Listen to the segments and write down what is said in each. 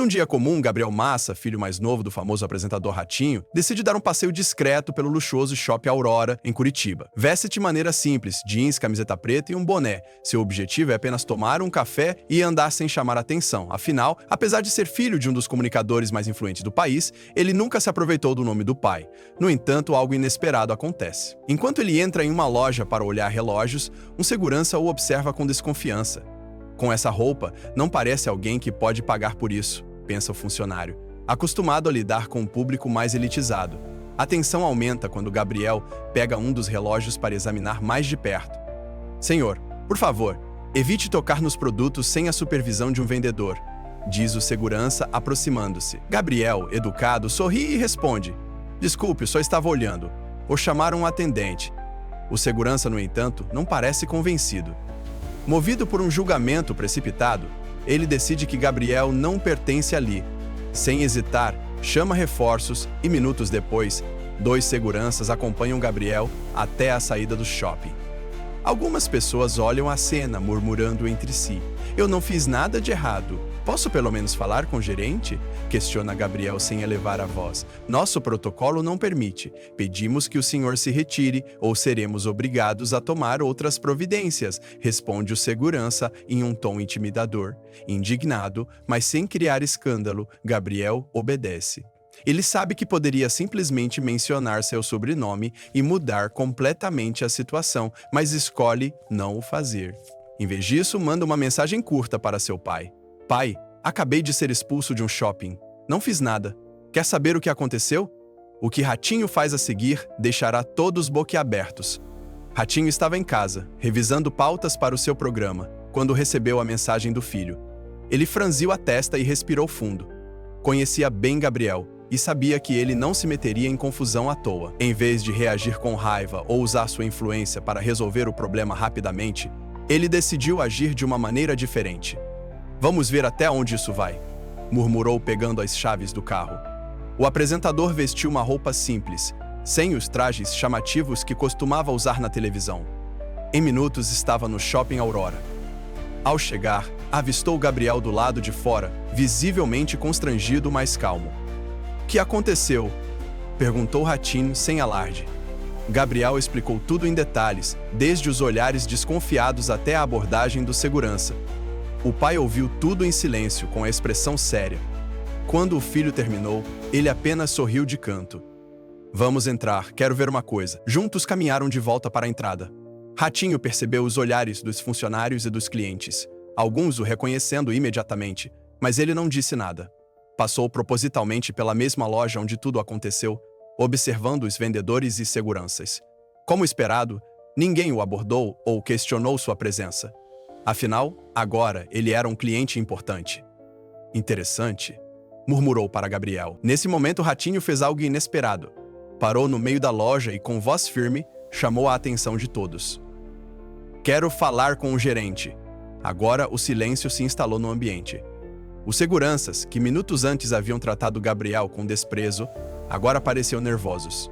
Num dia comum, Gabriel Massa, filho mais novo do famoso apresentador Ratinho, decide dar um passeio discreto pelo luxuoso Shopping Aurora, em Curitiba. Veste de maneira simples, jeans, camiseta preta e um boné. Seu objetivo é apenas tomar um café e andar sem chamar atenção. Afinal, apesar de ser filho de um dos comunicadores mais influentes do país, ele nunca se aproveitou do nome do pai. No entanto, algo inesperado acontece. Enquanto ele entra em uma loja para olhar relógios, um segurança o observa com desconfiança. Com essa roupa, não parece alguém que pode pagar por isso, pensa o funcionário, acostumado a lidar com um público mais elitizado. A tensão aumenta quando Gabriel pega um dos relógios para examinar mais de perto. Senhor, por favor, evite tocar nos produtos sem a supervisão de um vendedor, diz o segurança aproximando-se. Gabriel, educado, sorri e responde: desculpe, só estava olhando. Vou chamar um atendente. O segurança, no entanto, não parece convencido. Movido por um julgamento precipitado, ele decide que Gabriel não pertence ali. Sem hesitar, chama reforços e, minutos depois, 2 seguranças acompanham Gabriel até a saída do shopping. Algumas pessoas olham a cena, murmurando entre si: eu não fiz nada de errado. Posso pelo menos falar com o gerente? Questiona Gabriel sem elevar a voz. Nosso protocolo não permite. Pedimos que o senhor se retire ou seremos obrigados a tomar outras providências, responde o segurança em um tom intimidador. Indignado, mas sem criar escândalo, Gabriel obedece. Ele sabe que poderia simplesmente mencionar seu sobrenome e mudar completamente a situação, mas escolhe não o fazer. Em vez disso, manda uma mensagem curta para seu pai. Pai, acabei de ser expulso de um shopping. Não fiz nada. Quer saber o que aconteceu? O que Ratinho faz a seguir deixará todos boquiabertos. Ratinho estava em casa, revisando pautas para o seu programa, quando recebeu a mensagem do filho. Ele franziu a testa e respirou fundo. Conhecia bem Gabriel e sabia que ele não se meteria em confusão à toa. Em vez de reagir com raiva ou usar sua influência para resolver o problema rapidamente, ele decidiu agir de uma maneira diferente. Vamos ver até onde isso vai, murmurou pegando as chaves do carro. O apresentador vestiu uma roupa simples, sem os trajes chamativos que costumava usar na televisão. Em minutos estava no Shopping Aurora. Ao chegar, avistou Gabriel do lado de fora, visivelmente constrangido, mas calmo. O que aconteceu? Perguntou Ratinho sem alarde. Gabriel explicou tudo em detalhes, desde os olhares desconfiados até a abordagem do segurança. O pai ouviu tudo em silêncio, com a expressão séria. Quando o filho terminou, ele apenas sorriu de canto. Vamos entrar, quero ver uma coisa. Juntos caminharam de volta para a entrada. Ratinho percebeu os olhares dos funcionários e dos clientes, alguns o reconhecendo imediatamente, mas ele não disse nada. Passou propositalmente pela mesma loja onde tudo aconteceu, observando os vendedores e seguranças. Como esperado, ninguém o abordou ou questionou sua presença. Afinal, agora ele era um cliente importante. Interessante, murmurou para Gabriel. Nesse momento, Ratinho fez algo inesperado. Parou no meio da loja e, com voz firme, chamou a atenção de todos. Quero falar com o gerente. Agora o silêncio se instalou no ambiente. Os seguranças, que minutos antes haviam tratado Gabriel com desprezo, agora pareciam nervosos.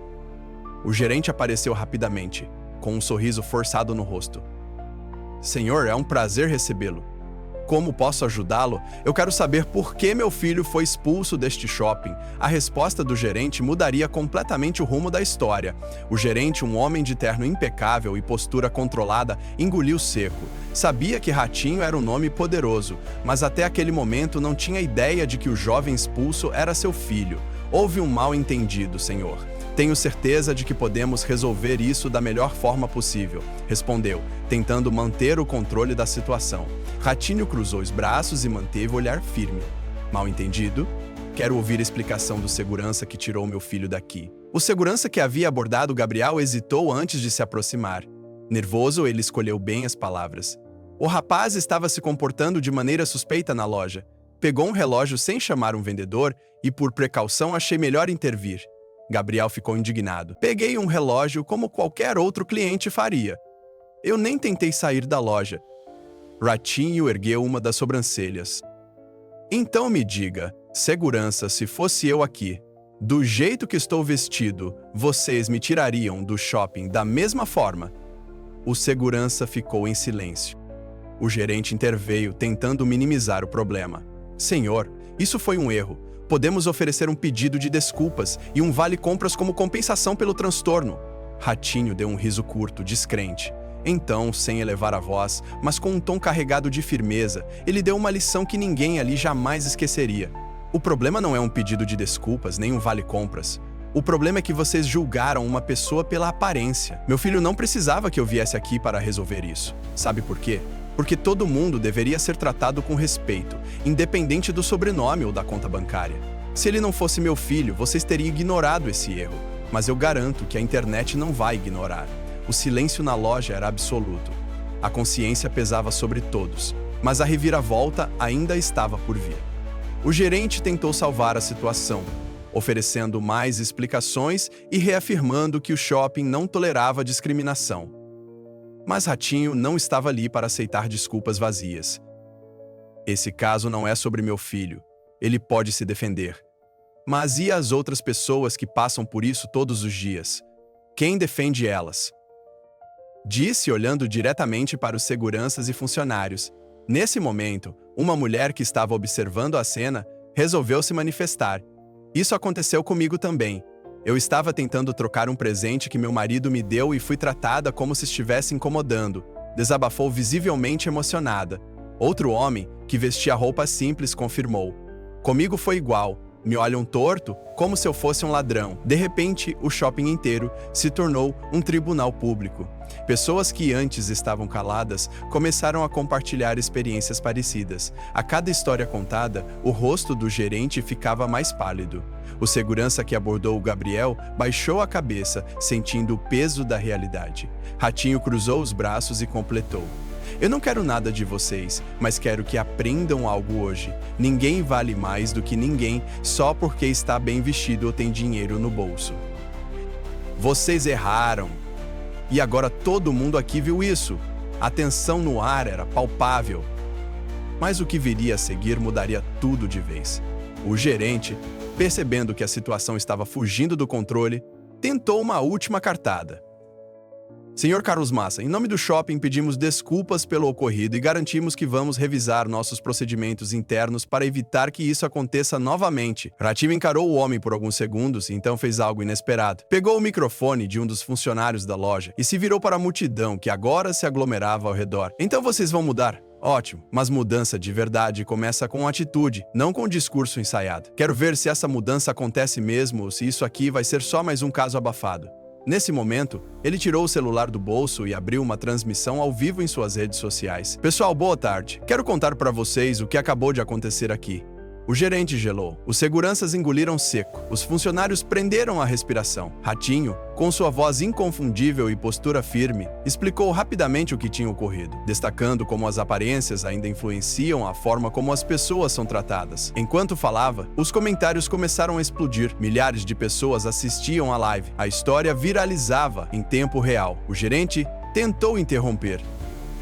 O gerente apareceu rapidamente, com um sorriso forçado no rosto. Senhor, é um prazer recebê-lo. Como posso ajudá-lo? Eu quero saber por que meu filho foi expulso deste shopping. A resposta do gerente mudaria completamente o rumo da história. O gerente, um homem de terno impecável e postura controlada, engoliu seco. Sabia que Ratinho era um nome poderoso, mas até aquele momento não tinha ideia de que o jovem expulso era seu filho. Houve um mal-entendido, senhor. Tenho certeza de que podemos resolver isso da melhor forma possível, respondeu, tentando manter o controle da situação. Ratinho cruzou os braços e manteve o olhar firme. Mal entendido? Quero ouvir a explicação do segurança que tirou meu filho daqui. O segurança que havia abordado Gabriel hesitou antes de se aproximar. Nervoso, ele escolheu bem as palavras. O rapaz estava se comportando de maneira suspeita na loja. Pegou um relógio sem chamar um vendedor e, por precaução, achei melhor intervir. Gabriel ficou indignado. Peguei um relógio como qualquer outro cliente faria. Eu nem tentei sair da loja. Ratinho ergueu uma das sobrancelhas. Então me diga, segurança, se fosse eu aqui, do jeito que estou vestido, vocês me tirariam do shopping da mesma forma? O segurança ficou em silêncio. O gerente interveio, tentando minimizar o problema. Senhor, Isso foi um erro. Podemos oferecer um pedido de desculpas e um vale-compras como compensação pelo transtorno. Ratinho deu um riso curto, descrente. Então, sem elevar a voz, mas com um tom carregado de firmeza, ele deu uma lição que ninguém ali jamais esqueceria. O problema não é um pedido de desculpas, nem um vale-compras. O problema é que vocês julgaram uma pessoa pela aparência. Meu filho não precisava que eu viesse aqui para resolver isso. Sabe por quê? Porque todo mundo deveria ser tratado com respeito, independente do sobrenome ou da conta bancária. Se ele não fosse meu filho, vocês teriam ignorado esse erro. Mas eu garanto que a internet não vai ignorar. O silêncio na loja era absoluto. A consciência pesava sobre todos, mas a reviravolta ainda estava por vir. O gerente tentou salvar a situação, oferecendo mais explicações e reafirmando que o shopping não tolerava discriminação. Mas Ratinho não estava ali para aceitar desculpas vazias. Esse caso não é sobre meu filho. Ele pode se defender. Mas e as outras pessoas que passam por isso todos os dias? Quem defende elas? Disse olhando diretamente para os seguranças e funcionários. Nesse momento, uma mulher que estava observando a cena resolveu se manifestar. Isso aconteceu comigo também. Eu estava tentando trocar um presente que meu marido me deu e fui tratada como se estivesse incomodando. Desabafou visivelmente emocionada. Outro homem, que vestia roupas simples, confirmou. Comigo foi igual. Me olham torto, como se eu fosse um ladrão. De repente, o shopping inteiro se tornou um tribunal público. Pessoas que antes estavam caladas começaram a compartilhar experiências parecidas. A cada história contada, o rosto do gerente ficava mais pálido. O segurança que abordou o Gabriel baixou a cabeça, sentindo o peso da realidade. Ratinho cruzou os braços e completou. Eu não quero nada de vocês, mas quero que aprendam algo hoje. Ninguém vale mais do que ninguém só porque está bem vestido ou tem dinheiro no bolso. Vocês erraram. E agora todo mundo aqui viu isso. A tensão no ar era palpável. Mas o que viria a seguir mudaria tudo de vez. O gerente, percebendo que a situação estava fugindo do controle, tentou uma última cartada. Senhor Carlos Massa, em nome do shopping pedimos desculpas pelo ocorrido e garantimos que vamos revisar nossos procedimentos internos para evitar que isso aconteça novamente. Ratinho encarou o homem por alguns segundos e então fez algo inesperado. Pegou o microfone de um dos funcionários da loja e se virou para a multidão que agora se aglomerava ao redor. Então vocês vão mudar? Ótimo, mas mudança de verdade começa com atitude, não com discurso ensaiado. Quero ver se essa mudança acontece mesmo ou se isso aqui vai ser só mais um caso abafado. Nesse momento, ele tirou o celular do bolso e abriu uma transmissão ao vivo em suas redes sociais. Pessoal, boa tarde. Quero contar para vocês o que acabou de acontecer aqui. O gerente gelou. Os seguranças engoliram seco. Os funcionários prenderam a respiração. Ratinho, com sua voz inconfundível e postura firme, explicou rapidamente o que tinha ocorrido, destacando como as aparências ainda influenciam a forma como as pessoas são tratadas. Enquanto falava, os comentários começaram a explodir. Milhares de pessoas assistiam à live. A história viralizava em tempo real. O gerente tentou interromper.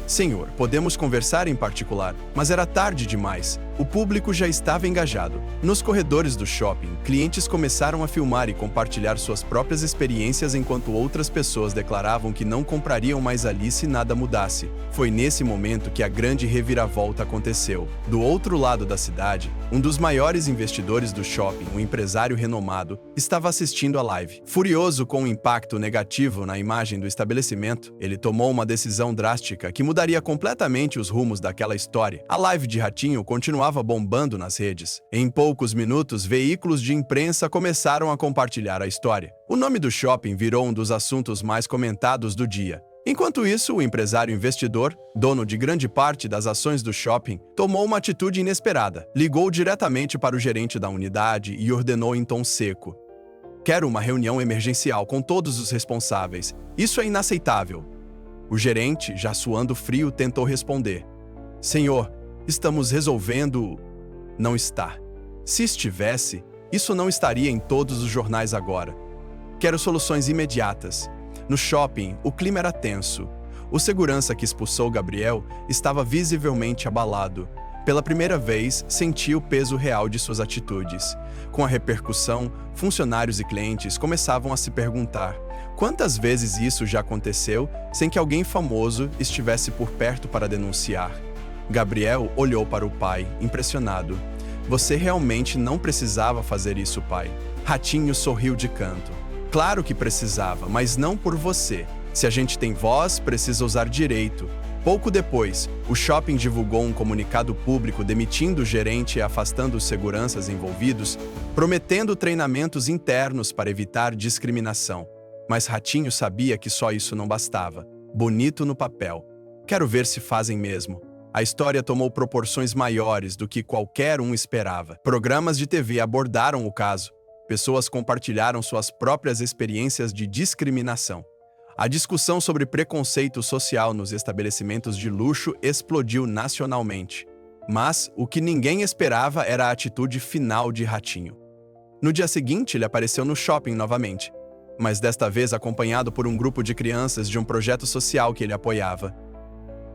Senhor, podemos conversar em particular, mas era tarde demais. O público já estava engajado. Nos corredores do shopping, clientes começaram a filmar e compartilhar suas próprias experiências enquanto outras pessoas declaravam que não comprariam mais ali se nada mudasse. Foi nesse momento que a grande reviravolta aconteceu. Do outro lado da cidade, um dos maiores investidores do shopping, um empresário renomado, estava assistindo a live. Furioso com o impacto negativo na imagem do estabelecimento, ele tomou uma decisão drástica que mudaria completamente os rumos daquela história. A live de Ratinho continuava bombando nas redes. Em poucos minutos, veículos de imprensa começaram a compartilhar a história. O nome do shopping virou um dos assuntos mais comentados do dia. Enquanto isso, o empresário investidor, dono de grande parte das ações do shopping, tomou uma atitude inesperada. Ligou diretamente para o gerente da unidade e ordenou em tom seco: "Quero uma reunião emergencial com todos os responsáveis. Isso é inaceitável." O gerente, já suando frio, tentou responder: "Senhor, estamos resolvendo..." Não está. Se estivesse, isso não estaria em todos os jornais agora. Quero soluções imediatas. No shopping, o clima era tenso. O segurança que expulsou Gabriel estava visivelmente abalado. Pela primeira vez, sentiu o peso real de suas atitudes. Com a repercussão, funcionários e clientes começavam a se perguntar: quantas vezes isso já aconteceu sem que alguém famoso estivesse por perto para denunciar? Gabriel olhou para o pai, impressionado. Você realmente não precisava fazer isso, pai. Ratinho sorriu de canto. Claro que precisava, mas não por você. Se a gente tem voz, precisa usar direito. Pouco depois, o shopping divulgou um comunicado público demitindo o gerente e afastando os seguranças envolvidos, prometendo treinamentos internos para evitar discriminação. Mas Ratinho sabia que só isso não bastava. Bonito no papel. Quero ver se fazem mesmo. A história tomou proporções maiores do que qualquer um esperava. Programas de TV abordaram o caso. Pessoas compartilharam suas próprias experiências de discriminação. A discussão sobre preconceito social nos estabelecimentos de luxo explodiu nacionalmente. Mas o que ninguém esperava era a atitude final de Ratinho. No dia seguinte, ele apareceu no shopping novamente, mas desta vez acompanhado por um grupo de crianças de um projeto social que ele apoiava.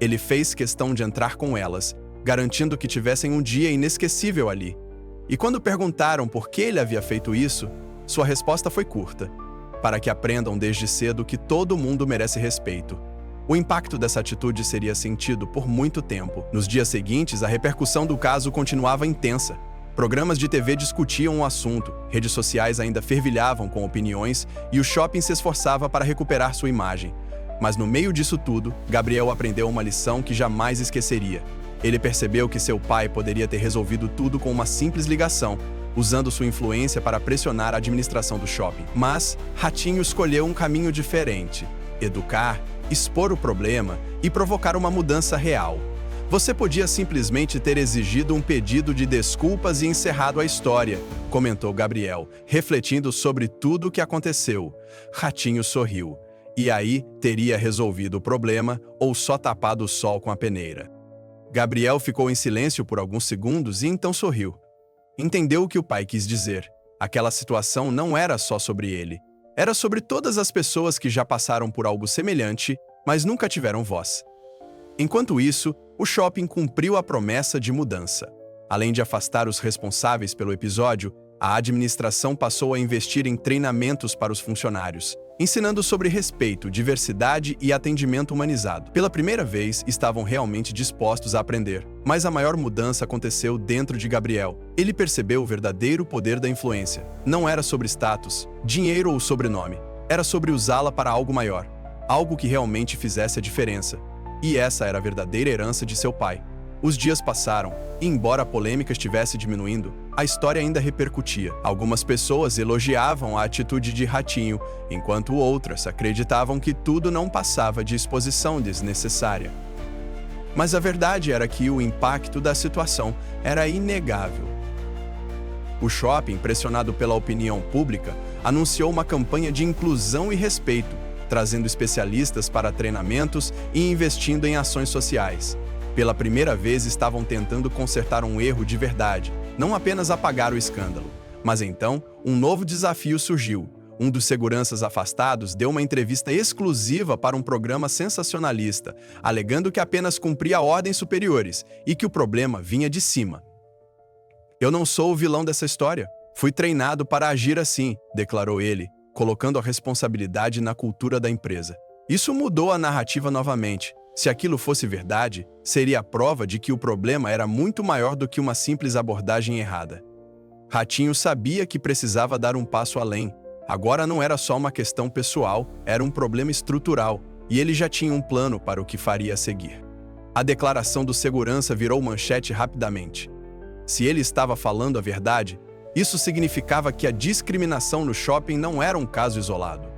Ele fez questão de entrar com elas, garantindo que tivessem um dia inesquecível ali. E quando perguntaram por que ele havia feito isso, sua resposta foi curta: para que aprendam desde cedo que todo mundo merece respeito. O impacto dessa atitude seria sentido por muito tempo. Nos dias seguintes, a repercussão do caso continuava intensa. Programas de TV discutiam o assunto, redes sociais ainda fervilhavam com opiniões e o shopping se esforçava para recuperar sua imagem. Mas no meio disso tudo, Gabriel aprendeu uma lição que jamais esqueceria. Ele percebeu que seu pai poderia ter resolvido tudo com uma simples ligação, usando sua influência para pressionar a administração do shopping. Mas Ratinho escolheu um caminho diferente: educar, expor o problema e provocar uma mudança real. Você podia simplesmente ter exigido um pedido de desculpas e encerrado a história, comentou Gabriel, refletindo sobre tudo o que aconteceu. Ratinho sorriu. E aí, teria resolvido o problema ou só tapado o sol com a peneira? Gabriel ficou em silêncio por alguns segundos e então sorriu. Entendeu o que o pai quis dizer. Aquela situação não era só sobre ele. Era sobre todas as pessoas que já passaram por algo semelhante, mas nunca tiveram voz. Enquanto isso, o shopping cumpriu a promessa de mudança. Além de afastar os responsáveis pelo episódio, a administração passou a investir em treinamentos para os funcionários, ensinando sobre respeito, diversidade e atendimento humanizado. Pela primeira vez, estavam realmente dispostos a aprender. Mas a maior mudança aconteceu dentro de Gabriel. Ele percebeu o verdadeiro poder da influência. Não era sobre status, dinheiro ou sobrenome. Era sobre usá-la para algo maior. Algo que realmente fizesse a diferença. E essa era a verdadeira herança de seu pai. Os dias passaram, e embora a polêmica estivesse diminuindo, a história ainda repercutia. Algumas pessoas elogiavam a atitude de Ratinho, enquanto outras acreditavam que tudo não passava de exposição desnecessária. Mas a verdade era que o impacto da situação era inegável. O shopping, pressionado pela opinião pública, anunciou uma campanha de inclusão e respeito, trazendo especialistas para treinamentos e investindo em ações sociais. Pela primeira vez estavam tentando consertar um erro de verdade, não apenas apagar o escândalo. Mas então, um novo desafio surgiu. Um dos seguranças afastados deu uma entrevista exclusiva para um programa sensacionalista, alegando que apenas cumpria ordens superiores e que o problema vinha de cima. "Eu não sou o vilão dessa história. Fui treinado para agir assim", declarou ele, colocando a responsabilidade na cultura da empresa. Isso mudou a narrativa novamente. Se aquilo fosse verdade, seria a prova de que o problema era muito maior do que uma simples abordagem errada. Ratinho sabia que precisava dar um passo além. Agora não era só uma questão pessoal, era um problema estrutural, e ele já tinha um plano para o que faria a seguir. A declaração do segurança virou manchete rapidamente. Se ele estava falando a verdade, isso significava que a discriminação no shopping não era um caso isolado,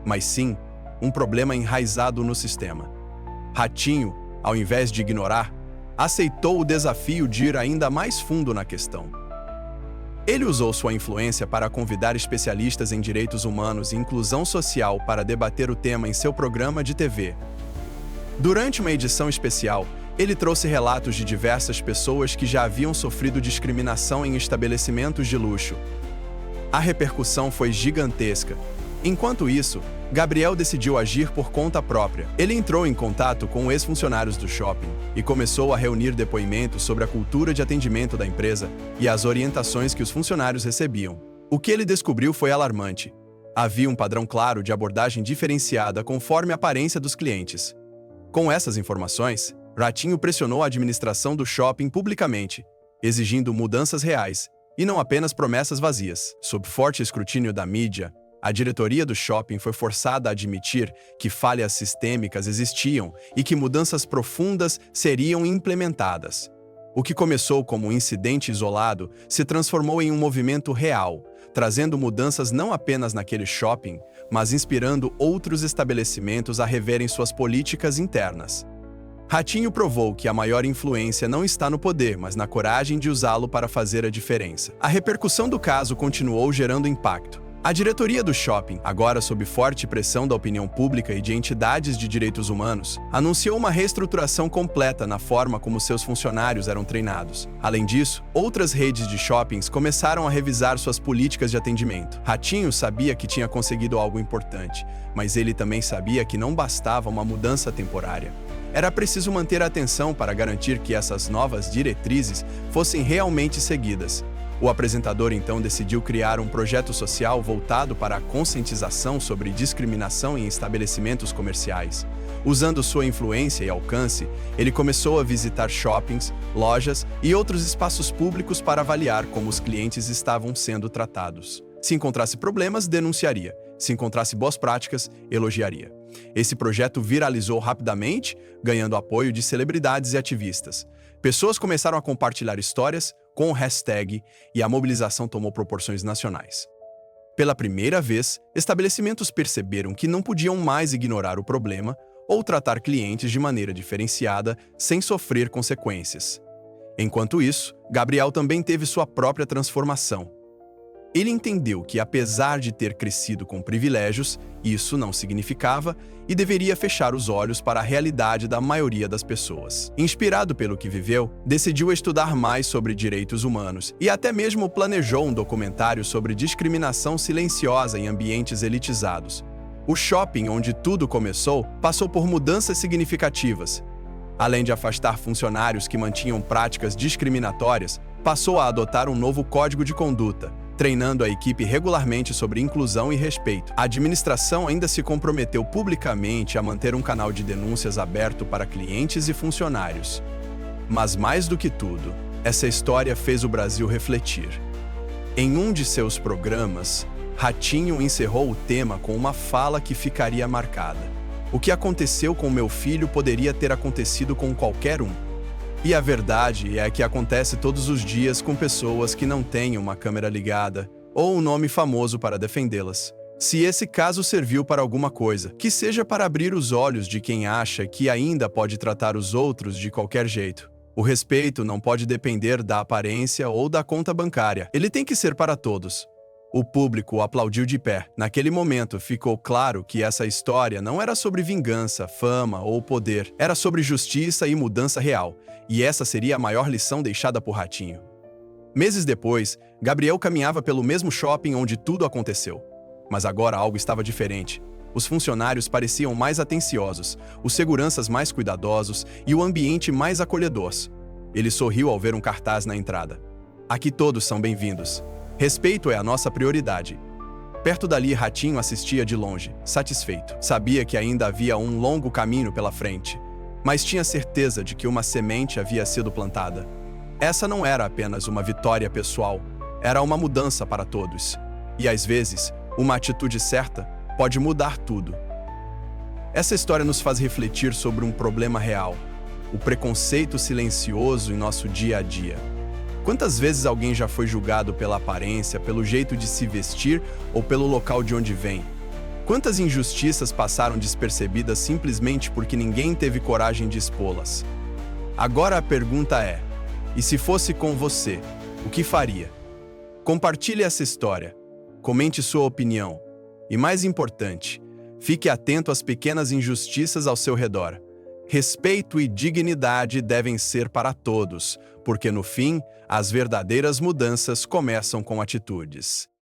mas sim um problema enraizado no sistema. Ratinho, ao invés de ignorar, aceitou o desafio de ir ainda mais fundo na questão. Ele usou sua influência para convidar especialistas em direitos humanos e inclusão social para debater o tema em seu programa de TV. Durante uma edição especial, ele trouxe relatos de diversas pessoas que já haviam sofrido discriminação em estabelecimentos de luxo. A repercussão foi gigantesca. Enquanto isso, Gabriel decidiu agir por conta própria. Ele entrou em contato com ex-funcionários do shopping e começou a reunir depoimentos sobre a cultura de atendimento da empresa e as orientações que os funcionários recebiam. O que ele descobriu foi alarmante. Havia um padrão claro de abordagem diferenciada conforme a aparência dos clientes. Com essas informações, Ratinho pressionou a administração do shopping publicamente. exigindo mudanças reais, e não apenas promessas vazias. Sob forte escrutínio da mídia, a diretoria do shopping foi forçada a admitir que falhas sistêmicas existiam e que mudanças profundas seriam implementadas. O que começou como um incidente isolado se transformou em um movimento real, trazendo mudanças não apenas naquele shopping, mas inspirando outros estabelecimentos a reverem suas políticas internas. Ratinho provou que a maior influência não está no poder, mas na coragem de usá-lo para fazer a diferença. A repercussão do caso continuou gerando impacto. A diretoria do shopping, agora sob forte pressão da opinião pública e de entidades de direitos humanos, anunciou uma reestruturação completa na forma como seus funcionários eram treinados. Além disso, outras redes de shoppings começaram a revisar suas políticas de atendimento. Ratinho sabia que tinha conseguido algo importante, mas ele também sabia que não bastava uma mudança temporária. Era preciso manter a atenção para garantir que essas novas diretrizes fossem realmente seguidas. O apresentador então decidiu criar um projeto social voltado para a conscientização sobre discriminação em estabelecimentos comerciais. Usando sua influência e alcance, ele começou a visitar shoppings, lojas e outros espaços públicos para avaliar como os clientes estavam sendo tratados. Se encontrasse problemas, denunciaria. Se encontrasse boas práticas, elogiaria. Esse projeto viralizou rapidamente, ganhando apoio de celebridades e ativistas. Pessoas começaram a compartilhar histórias com o hashtag e a mobilização tomou proporções nacionais. Pela primeira vez, estabelecimentos perceberam que não podiam mais ignorar o problema ou tratar clientes de maneira diferenciada sem sofrer consequências. Enquanto isso, Gabriel também teve sua própria transformação. Ele entendeu que, apesar de ter crescido com privilégios, isso não significava e deveria fechar os olhos para a realidade da maioria das pessoas. Inspirado pelo que viveu, decidiu estudar mais sobre direitos humanos e até mesmo planejou um documentário sobre discriminação silenciosa em ambientes elitizados. O shopping onde tudo começou passou por mudanças significativas. Além de afastar funcionários que mantinham práticas discriminatórias, passou a adotar um novo código de conduta, treinando a equipe regularmente sobre inclusão e respeito. A administração ainda se comprometeu publicamente a manter um canal de denúncias aberto para clientes e funcionários. Mas mais do que tudo, essa história fez o Brasil refletir. Em um de seus programas, Ratinho encerrou o tema com uma fala que ficaria marcada. O que aconteceu com meu filho poderia ter acontecido com qualquer um. E a verdade é que acontece todos os dias com pessoas que não têm uma câmera ligada ou um nome famoso para defendê-las. Se esse caso serviu para alguma coisa, que seja para abrir os olhos de quem acha que ainda pode tratar os outros de qualquer jeito. O respeito não pode depender da aparência ou da conta bancária. Ele tem que ser para todos. O público aplaudiu de pé. Naquele momento, ficou claro que essa história não era sobre vingança, fama ou poder. Era sobre justiça e mudança real. E essa seria a maior lição deixada por Ratinho. Meses depois, Gabriel caminhava pelo mesmo shopping onde tudo aconteceu. Mas agora algo estava diferente. Os funcionários pareciam mais atenciosos, os seguranças mais cuidadosos e o ambiente mais acolhedor. Ele sorriu ao ver um cartaz na entrada. Aqui todos são bem-vindos. Respeito é a nossa prioridade. Perto dali, Ratinho assistia de longe, satisfeito. Sabia que ainda havia um longo caminho pela frente, mas tinha certeza de que uma semente havia sido plantada. Essa não era apenas uma vitória pessoal, era uma mudança para todos. E às vezes, uma atitude certa pode mudar tudo. Essa história nos faz refletir sobre um problema real, o preconceito silencioso em nosso dia a dia. Quantas vezes alguém já foi julgado pela aparência, pelo jeito de se vestir ou pelo local de onde vem? Quantas injustiças passaram despercebidas simplesmente porque ninguém teve coragem de expô-las? Agora a pergunta é: e se fosse com você, o que faria? Compartilhe essa história, comente sua opinião e, mais importante, fique atento às pequenas injustiças ao seu redor. Respeito e dignidade devem ser para todos, porque no fim, as verdadeiras mudanças começam com atitudes.